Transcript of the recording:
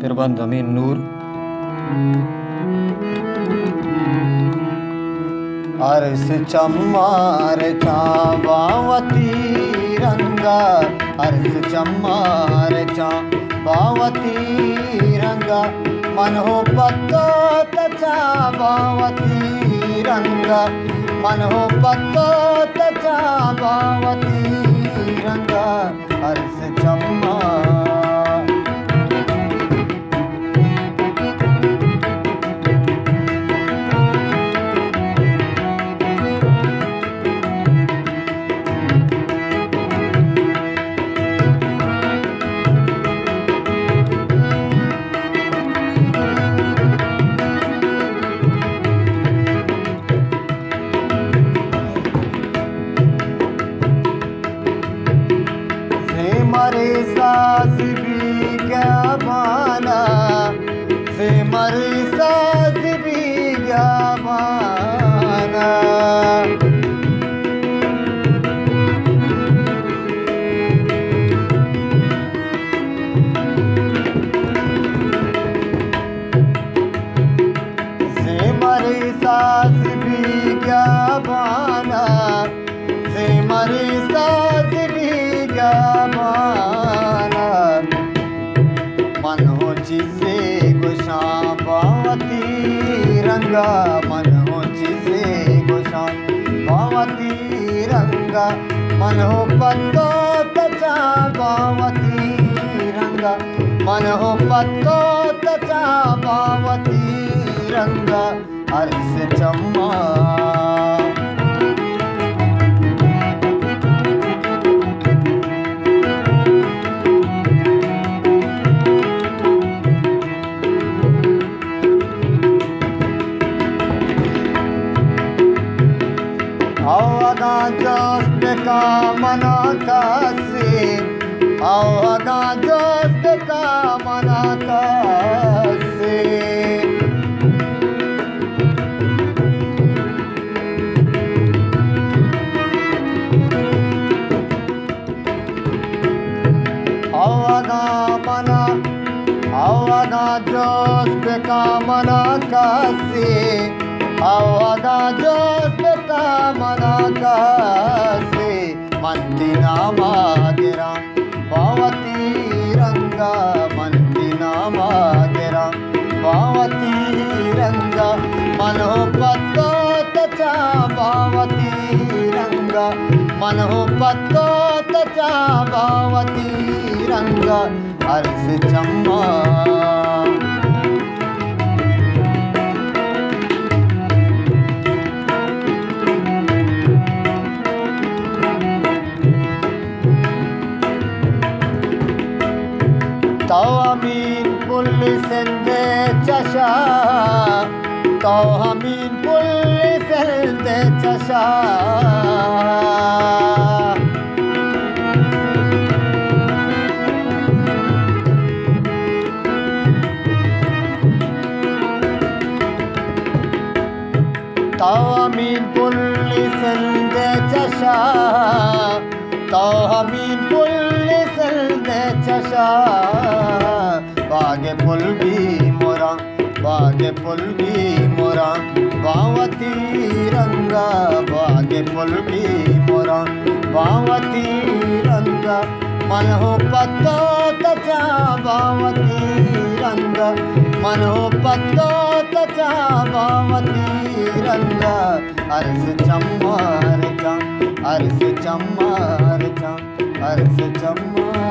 तिरबन ज़मीन नूर। अर्श चम्मार चावावती रंगा, अर्श चम्मार चावावती रंगा, मन हो पत्तो चावावती रंगा, मन हो पत्तो चावावती रंगा, अर्श चम्मार। मरे सास भी क्या माना, से मरे सास भी क्या माना, से मरे सास भी क्या माना, से मरे सास भी क्या माना, मन हो चीज़े गुशा पावती रंगा, मन हो चीज़े गुशा पावती रंगा, मन हो पत्तो तचा पावती रंगा, मन हो पत्तो तचा पावती रंगा, अर्श चम्मार। आओगा दोस्त का मना कासे, आओगा दोस्त का मना कासे, आओगा मना, आओगा दोस्त का मना कासे, आओगा दोस्त का मना कासे, मंदिना मागिरा पावती रंगा, मंदिना मागिरा पावती रंगा, मन हो पत्तो तचा पावती रंगा, मन हो पत्तो तचा पावती रंगा, अर्श चम्मार। तो अमीन पुलिस दे चशा, तो अमीन पुलिस दे चशा, तो अमीन पुलिस दे चशा, तो अमीन पुलिस दे चशा, बागे पुल भी मोरा, बागे पुल भी मोरा पावती रंगा, बागे पुल भी मोरा पावती रंगा, मन हो पत्तो तचा पावती रंगा, मन हो पत्तो तचा पावती रंगा, अर्श चम्मार चा, अर्श चम्मार चा, अर्श चम्मार।